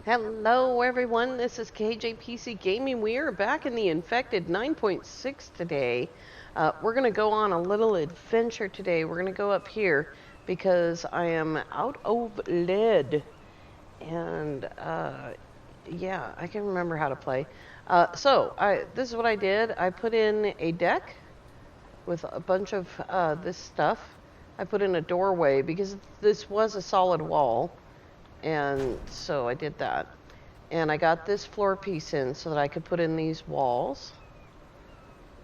Hello everyone, this is KJPC Gaming. We are back in the Infected 9.6 today. We're going to go on a little adventure today. We're going to go up here because I am out of lead. And yeah, I can remember how to play. This is what I did. I put in a deck with a bunch of this stuff. I put in a doorway because this was a solid wall. And so I did that. And I got this floor piece in so that I could put in these walls.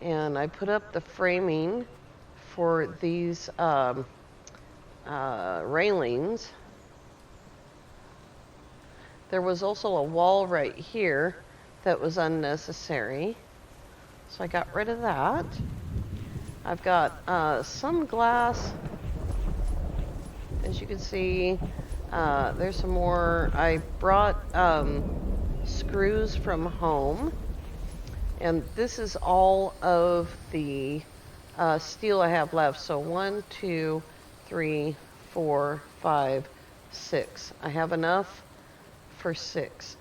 And I put up the framing for these railings. There was also a wall right here that was unnecessary. So I got rid of that. I've got some glass. As you can see, there's some more. I brought screws from home, and this is all of the steel I have left. So 1, 2, 3, 4, 5, 6. I have enough for 6.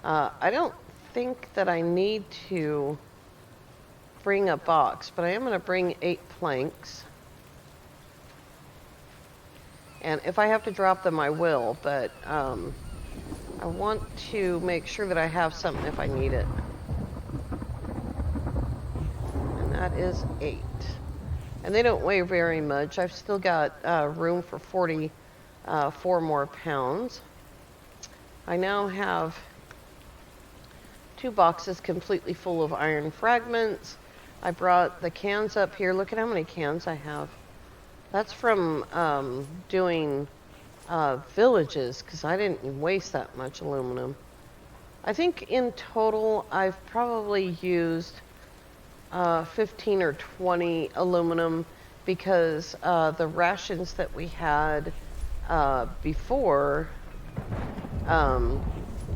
I don't think that I need to bring a box, but I am going to bring 8 planks. And if I have to drop them, I will, but I want to make sure that I have something if I need it. And that is 8. And they don't weigh very much. I've still got room for 44 more pounds. I now have 2 boxes completely full of iron fragments. I brought the cans up here. Look at how many cans I have. That's from doing villages, because I didn't waste that much aluminum. I think in total I've probably used 15 or 20 aluminum, because the rations that we had before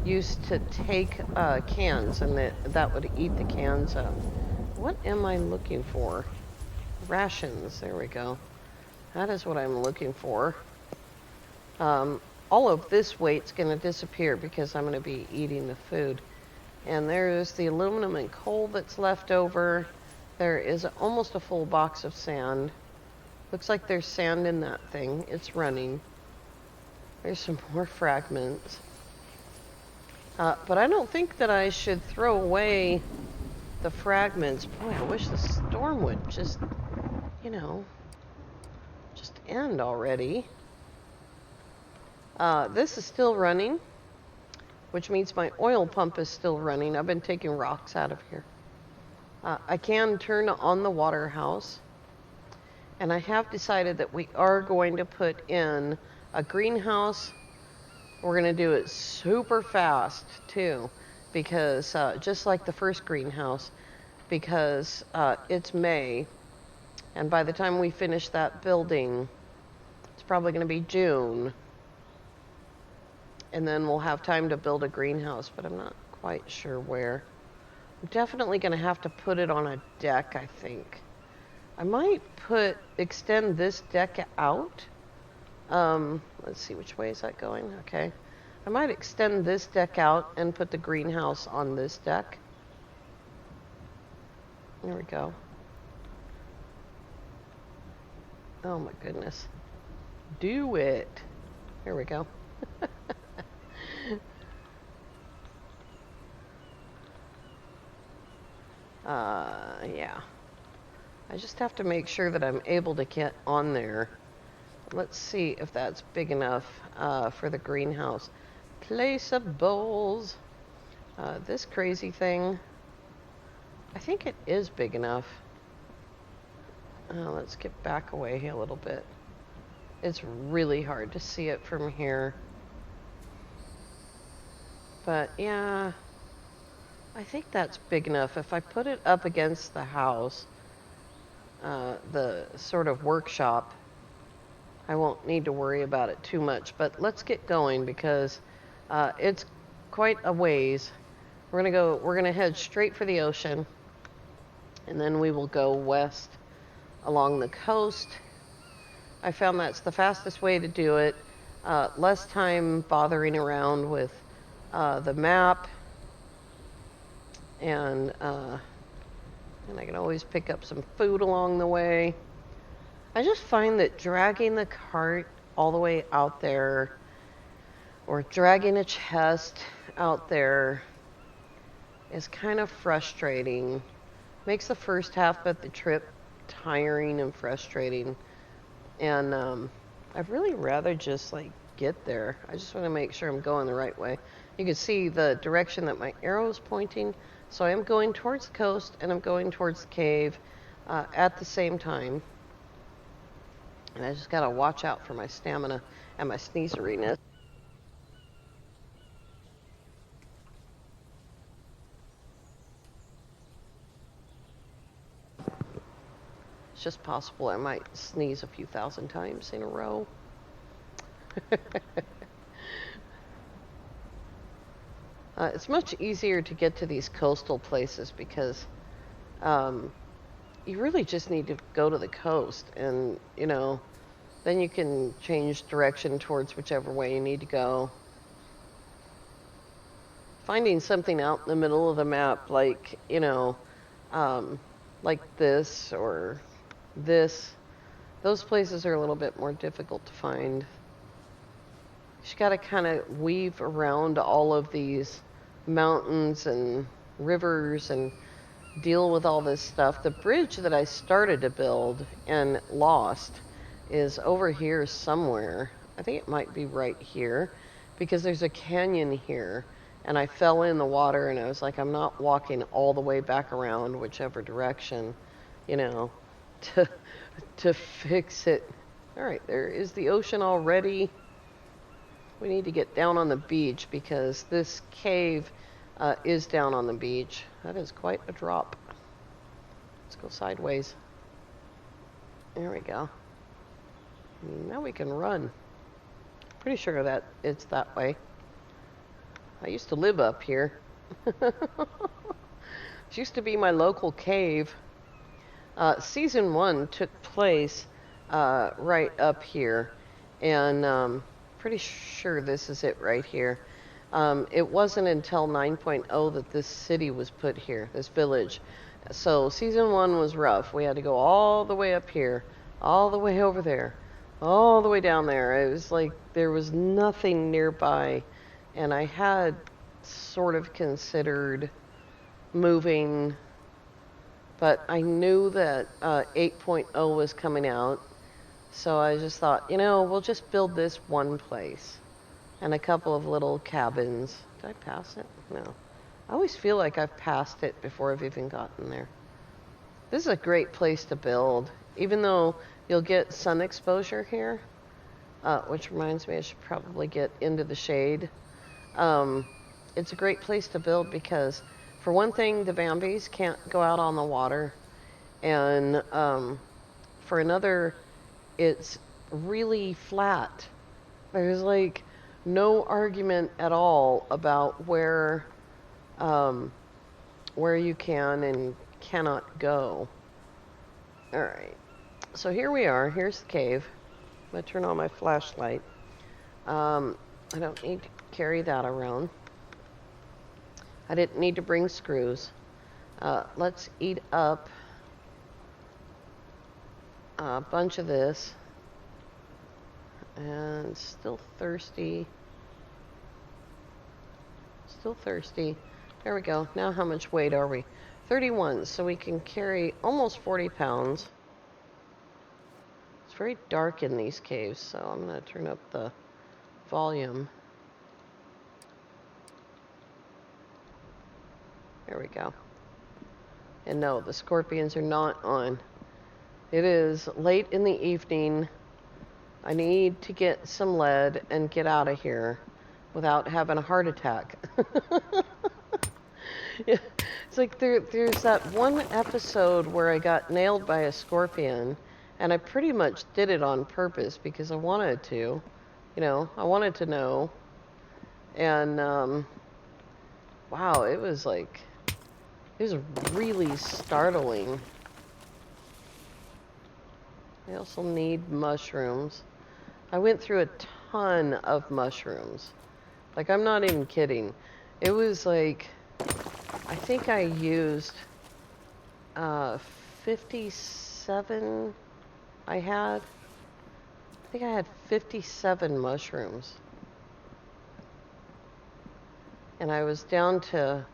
used to take cans, and that would eat the cans up. What am I looking for? Rations, there we go. That is what I'm looking for. All of this weight's going to disappear because I'm going to be eating the food. And there's the aluminum and coal that's left over. There is almost a full box of sand. Looks like there's sand in that thing. It's running. There's some more fragments. But I don't think that I should throw away the fragments. Boy, I wish the storm would just, just end already. This is still running, which means my oil pump is still running. I've been taking rocks out of here. I can turn on the water house, and I have decided that we are going to put in a greenhouse. We're going to do it super fast too, because just like the first greenhouse, because it's May, and by the time we finish that building, it's probably going to be June. And then we'll have time to build a greenhouse, but I'm not quite sure where. I'm definitely going to have to put it on a deck, I think. I might extend this deck out. Let's see, which way is that going? Okay. I might extend this deck out and put the greenhouse on this deck. There we go. Oh my goodness. Do it. There we go. Yeah. I just have to make sure that I'm able to get on there. Let's see if that's big enough for the greenhouse. Placeables. This crazy thing, I think it is big enough. Let's get back away a little bit. It's really hard to see it from here. But yeah, I think that's big enough. If I put it up against the house, the sort of workshop, I won't need to worry about it too much. But let's get going, because it's quite a ways. We're gonna head straight for the ocean, and then we will go west along the coast. I found that's the fastest way to do it. less time bothering around with the map, and I can always pick up some food along the way. I just find that dragging the cart all the way out there, or dragging a chest out there, is kind of frustrating. Makes the first half of the trip tiring and frustrating. And I'd really rather just like get there. I just want to make sure I'm going the right way. You can see the direction that my arrow is pointing. So I am going towards the coast and I'm going towards the cave at the same time. And I just got to watch out for my stamina and my sneezeriness. It's just possible I might sneeze a few thousand times in a row. It's much easier to get to these coastal places because you really just need to go to the coast and, then you can change direction towards whichever way you need to go. Finding something out in the middle of the map, like, like this or this, those places are a little bit more difficult to find. You just got to kind of weave around all of these mountains and rivers and deal with all this stuff. The bridge that I started to build and lost is over here somewhere. I think it might be right here because there's a canyon here. And I fell in the water and I was like, I'm not walking all the way back around whichever direction, to fix it. All right, there is the ocean already. We need to get down on the beach because this cave is down on the beach. That is quite a drop. Let's go sideways. There we go. Now we can run. Pretty sure that it's that way. I used to live up here. It used to be my local cave. Season 1 took place right up here, and pretty sure this is it right here. It wasn't until 9.0 that this city was put here, this village. So Season 1 was rough. We had to go all the way up here, all the way over there, all the way down there. It was like there was nothing nearby. And I had sort of considered moving, but I knew that 8.0 was coming out. So I just thought, we'll just build this one place and a couple of little cabins. Did I pass it? No. I always feel like I've passed it before I've even gotten there. This is a great place to build, even though you'll get sun exposure here, which reminds me I should probably get into the shade. It's a great place to build because, for one thing, the Vambies can't go out on the water, and for another, it's really flat. There's like no argument at all about where you can and cannot go. All right, so here we are. Here's the cave. I'm gonna turn on my flashlight. I don't need to carry that around. I didn't need to bring screws. Let's eat up a bunch of this. And still thirsty. Still thirsty. There we go. Now how much weight are we? 31, so we can carry almost 40 pounds. It's very dark in these caves, so I'm going to turn up the volume. There we go. And no, the scorpions are not on. It is late in the evening. I need to get some lead and get out of here without having a heart attack. Yeah, it's like there's that one episode where I got nailed by a scorpion, and I pretty much did it on purpose because I wanted to. I wanted to know. And, wow, it was really startling. I also need mushrooms. I went through a ton of mushrooms. Like, I'm not even kidding. It was like, I think I used 57. I think I had 57 mushrooms. And I was down to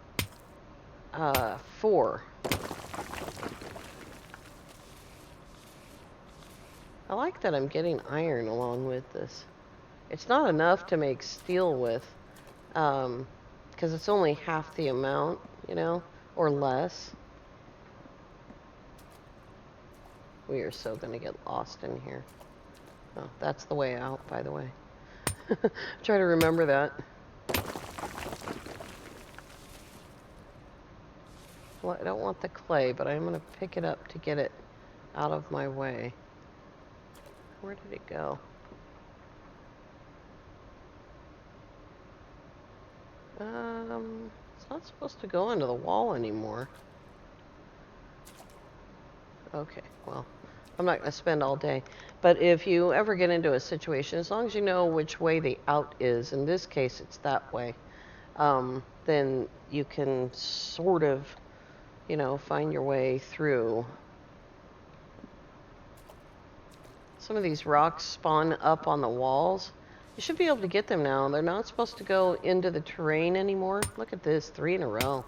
4. I like that I'm getting iron along with this. It's not enough to make steel with, because it's only half the amount, you know, or less. We are so going to get lost in here. Oh, that's the way out, by the way. Try to remember that. Well, I don't want the clay, but I'm going to pick it up to get it out of my way. Where did it go? It's not supposed to go into the wall anymore. Okay, well, I'm not going to spend all day. But if you ever get into a situation, as long as you know which way the out is, in this case it's that way, then you can sort of, you know, find your way through. Some of these rocks spawn up on the walls. You should be able to get them now. They're not supposed to go into the terrain anymore. Look at this, 3 in a row.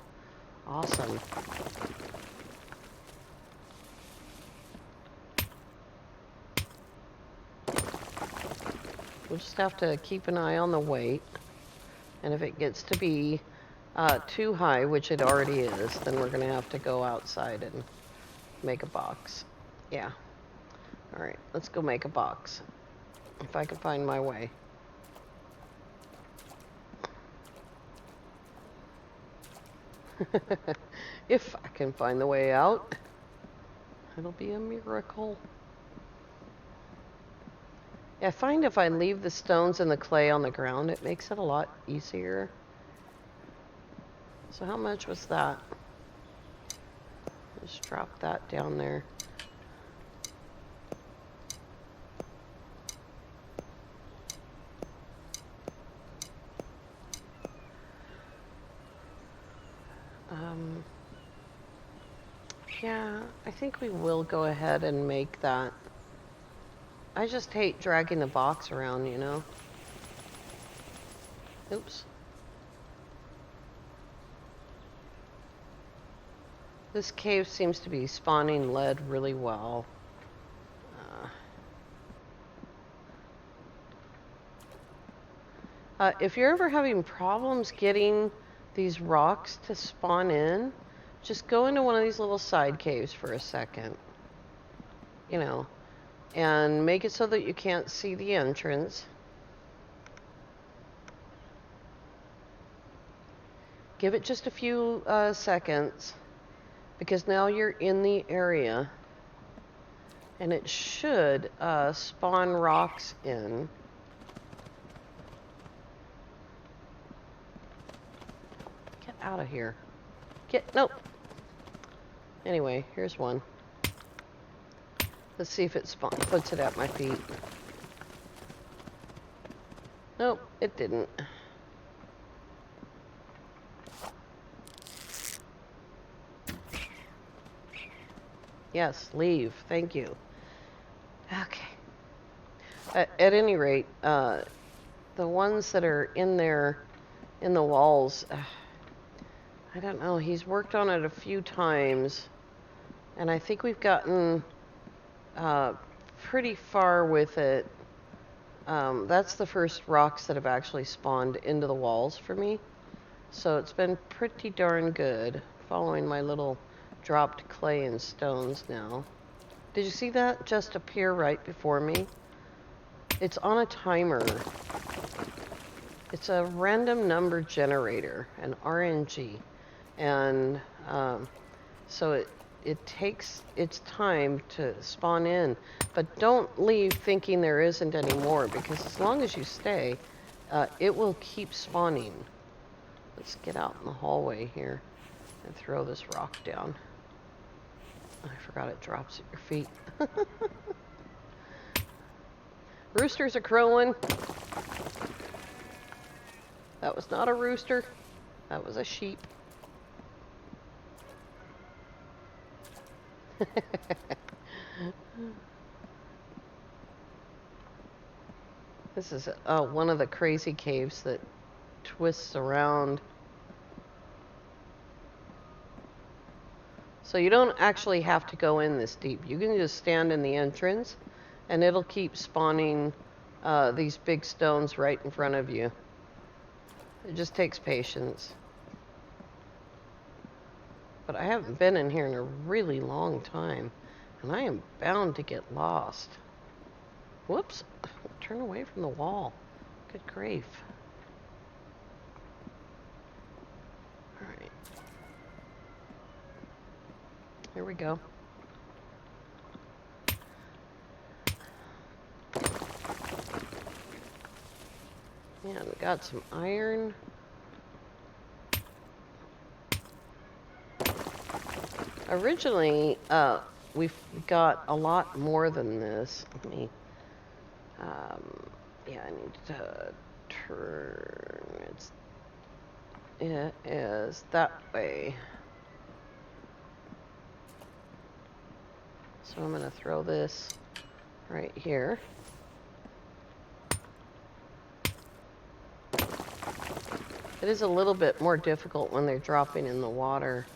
Awesome. We'll just have to keep an eye on the weight. And if it gets to be too high, which it already is, then we're going to have to go outside and make a box. Yeah. All right, let's go make a box. If I can find my way. If I can find the way out, it'll be a miracle. Yeah, I find if I leave the stones and the clay on the ground, it makes it a lot easier. So how much was that? Just drop that down there. Yeah, I think we will go ahead and make that. I just hate dragging the box around, you know? Oops. This cave seems to be spawning lead really well. If you're ever having problems getting these rocks to spawn in, just go into one of these little side caves for a second. You know, and make it so that you can't see the entrance. Give it just a few seconds, because now you're in the area, and it should spawn rocks in. Get out of here. Nope. Anyway, here's one. Let's see if it puts it at my feet. Nope, it didn't. Yes, leave. Thank you. Okay. At any rate, the ones that are in there, in the walls, I don't know. He's worked on it a few times, and I think we've gotten pretty far with it. That's the first rocks that have actually spawned into the walls for me. So it's been pretty darn good, following my little dropped clay and stones now. Did you see that just appear right before me? It's on a timer. It's a random number generator, an RNG. And so it takes its time to spawn in. But don't leave thinking there isn't any more, because as long as you stay, it will keep spawning. Let's get out in the hallway here and throw this rock down. I forgot it drops at your feet. roosters are crowing. That was not a rooster. That was a sheep. This is one of the crazy caves that twists around. So you don't actually have to go in this deep. You can just stand in the entrance and it'll keep spawning these big stones right in front of you. It just takes patience. But I haven't been in here in a really long time, and I am bound to get lost. Whoops, turn away from the wall. Good grief. All right. Here we go. And we got some iron. Originally, we've got a lot more than this. Let me, yeah, I need to turn, it is that way. So I'm going to throw this right here. It is a little bit more difficult when they're dropping in the water.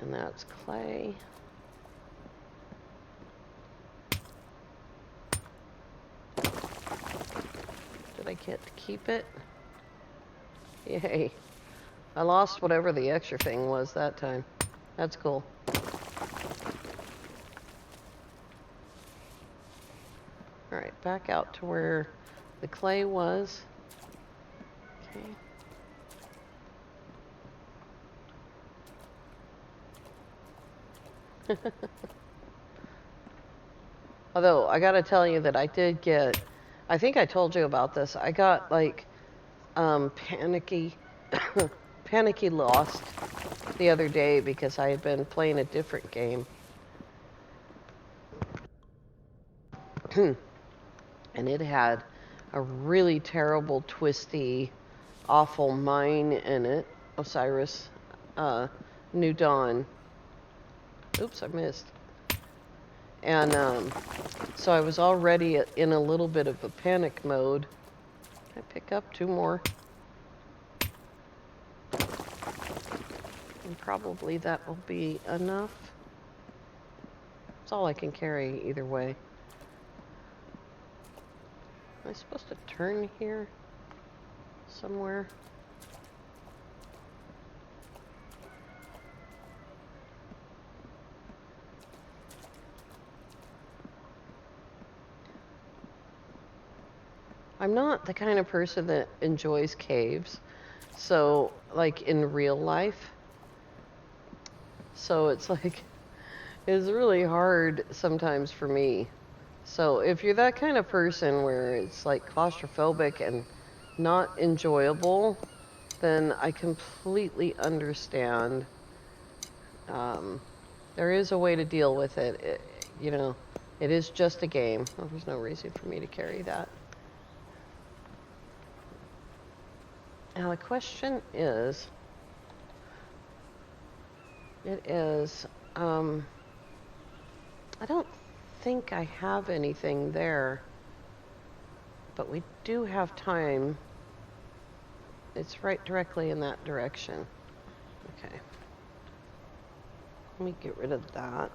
And that's clay. Did I get to keep it? Yay. I lost whatever the extra thing was that time. That's cool. Alright, back out to where the clay was. Okay. Although, I gotta tell you that I did get, I think I told you about this, I got like panicky lost the other day because I had been playing a different game. And it had a really terrible, twisty, awful mine in it. Osiris, New Dawn. Oops, I missed. And so I was already in a little bit of a panic mode. Can I pick up 2 more? And probably that will be enough. That's all I can carry either way. Am I supposed to turn here somewhere? I'm not the kind of person that enjoys caves, so like in real life. So it's like, it's really hard sometimes for me. So if you're that kind of person where it's like claustrophobic and not enjoyable, then I completely understand. There is a way to deal with it. You know, it is just a game. Oh, there's no reason for me to carry that. Now the question is, I don't think I have anything there, but we do have time. It's right directly in that direction. Okay. Let me get rid of that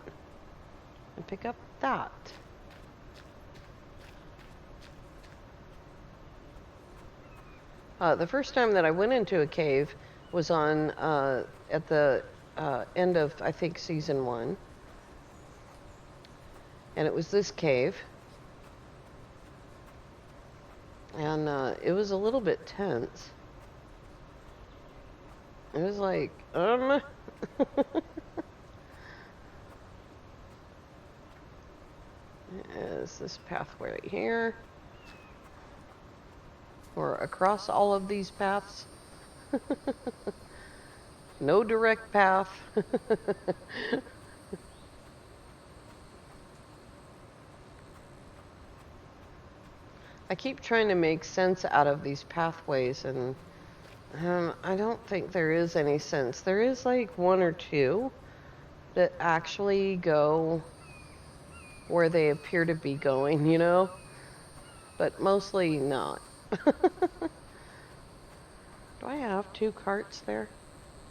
and pick up that. The first time that I went into a cave was on at the end of, I think, season 1. And it was this cave. And it was a little bit tense. It was like, Is this pathway right here? Or across all of these paths? No direct path. I keep trying to make sense out of these pathways, and I don't think there is any sense. There is like one or two that actually go where they appear to be going, you know? But mostly not. Do I have two carts there?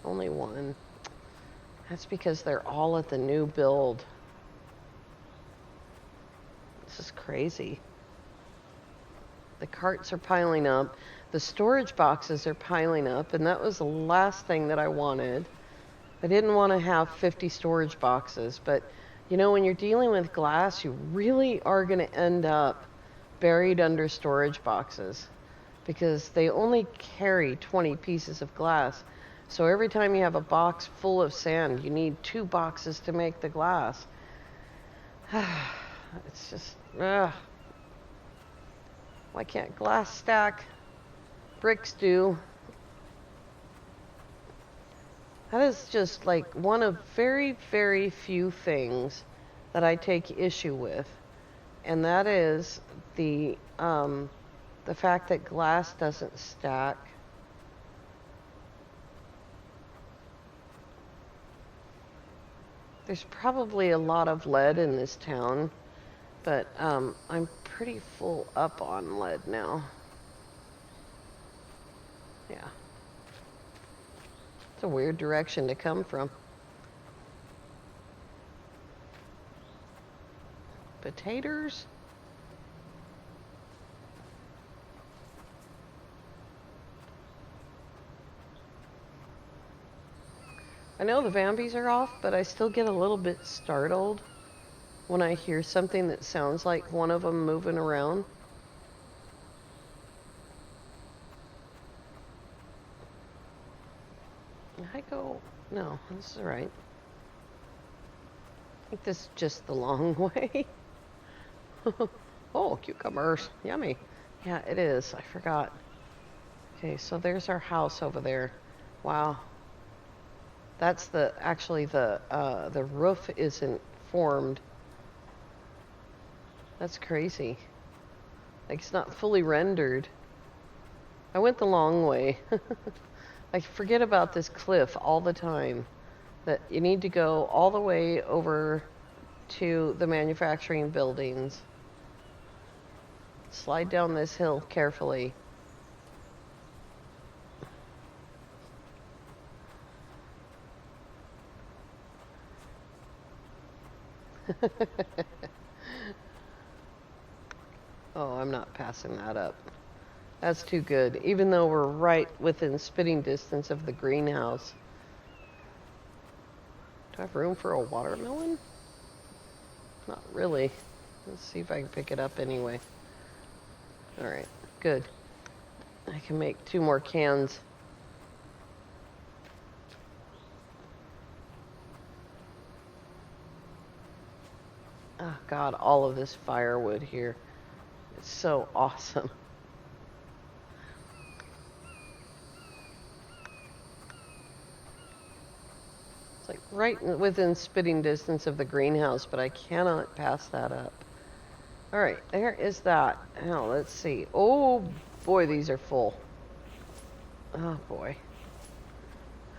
Only one. That's because they're all at the new build. This is crazy. The carts are piling up. The storage boxes are piling up, and that was the last thing that I wanted. I didn't want to have 50 storage boxes, but you know, when you're dealing with glass, you really are going to end up buried under storage boxes because they only carry 20 pieces of glass. So every time you have a box full of sand, you need 2 boxes to make the glass. It's just, why can't glass stack? Bricks do. That is just like one of very, very few things that I take issue with, and that is the fact that glass doesn't stack. There's probably a lot of lead in this town, but I'm pretty full up on lead now. Yeah. It's a weird direction to come from. Potatoes? I know the Vambies are off, but I still get a little bit startled when I hear something that sounds like one of them moving around. I go, no, this is right. I think this is just the long way. Oh, cucumbers, yummy. Yeah, it is, I forgot. Okay, so there's our house over there. Wow. That's actually the roof isn't formed. That's crazy. Like, it's not fully rendered. I went the long way. I forget about this cliff all the time. That you need to go all the way over to the manufacturing buildings. Slide down this hill carefully. Oh, I'm not passing that up. That's too good, even though we're right within spitting distance of the greenhouse. Do I have room for a watermelon? Not really. Let's see if I can pick it up anyway. Alright, good. I can make 2 more cans. Oh God, all of this firewood here. It's so awesome. It's like right within spitting distance of the greenhouse, but I cannot pass that up. All right, there is that. Now, let's see. Oh, boy, these are full. Oh, boy.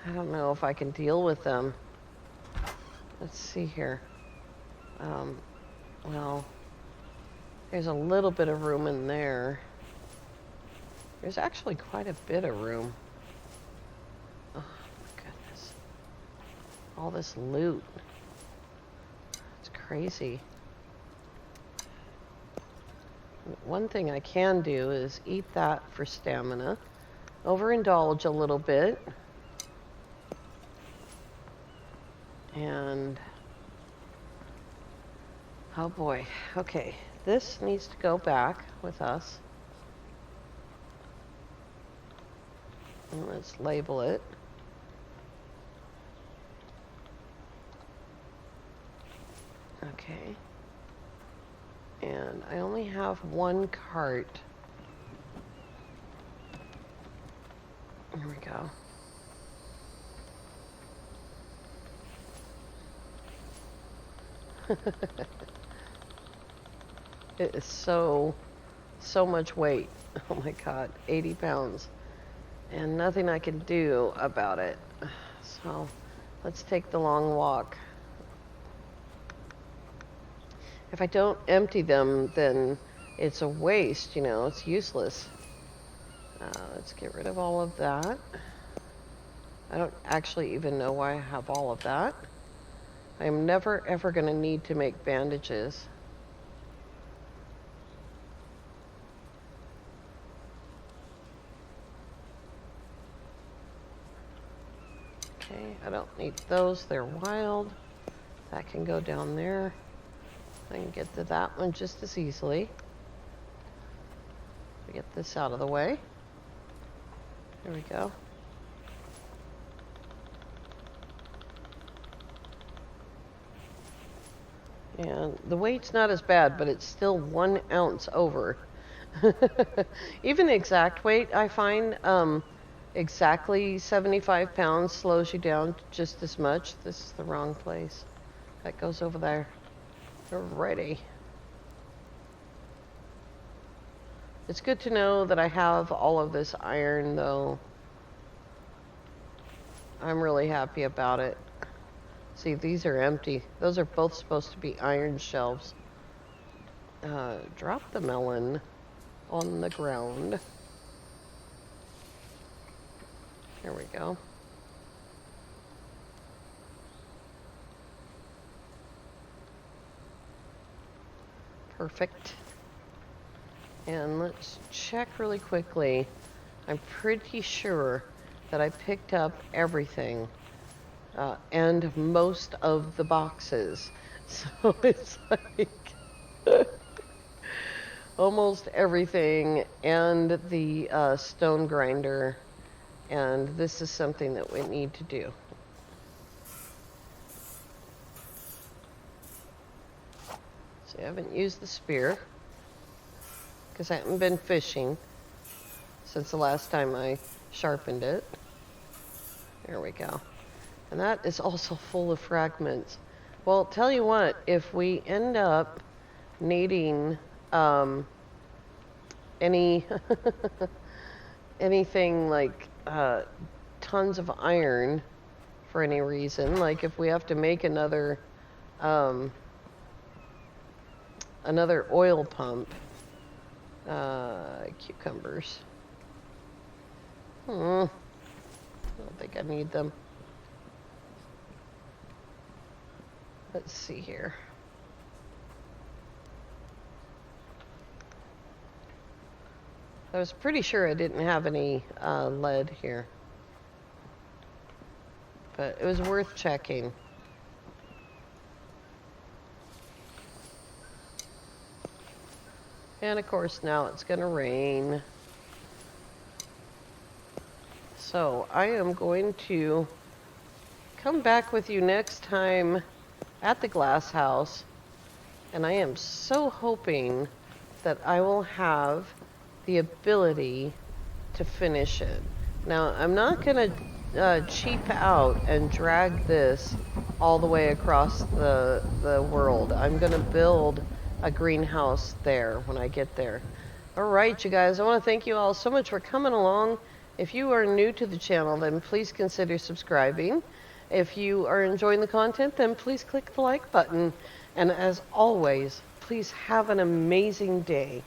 I don't know if I can deal with them. Let's see here. Well, there's a little bit of room in there. There's actually quite a bit of room. Oh, my goodness. All this loot. It's crazy. One thing I can do is eat that for stamina. Overindulge a little bit. And, oh boy. Okay, this needs to go back with us. And let's label it. Okay. And I only have 1 cart. There we go. It is so so much weight. Oh my God, 80 pounds. And nothing I can do about it. So let's take the long walk. If I don't empty them, then it's a waste, you know, it's useless. Let's get rid of all of that. I don't actually even know why I have all of that. I am never ever going to need to make bandages. Okay, I don't need those, they're wild. That can go down there. I can get to that one just as easily. Get this out of the way. There we go. And the weight's not as bad, but it's still 1 ounce over. Even exact weight, I find exactly 75 pounds slows you down just as much. This is the wrong place. That goes over there. Alrighty. It's good to know that I have all of this iron, though. I'm really happy about it. See, these are empty. Those are both supposed to be iron shelves. Drop the melon on the ground. There we go. Perfect. And let's check really quickly. I'm pretty sure that I picked up everything and most of the boxes. So it's like almost everything and the stone grinder. And this is something that we need to do. So I haven't used the spear because I haven't been fishing since the last time I sharpened it. There we go. And that is also full of fragments. Well, tell you what, if we end up needing any anything like tons of iron for any reason, like if we have to make another another oil pump, cucumbers. I don't think I need them. Let's see here. I was pretty sure I didn't have any lead here, but it was worth checking. And of course now it's gonna rain. So I am going to come back with you next time at the glass house, and I am so hoping that I will have the ability to finish it. Now, I'm not going to cheap out and drag this all the way across the world. I'm going to build a greenhouse there when I get there. All right, you guys, I want to thank you all so much for coming along. If you are new to the channel, then please consider subscribing. If you are enjoying the content, then please click the like button. And as always, please have an amazing day.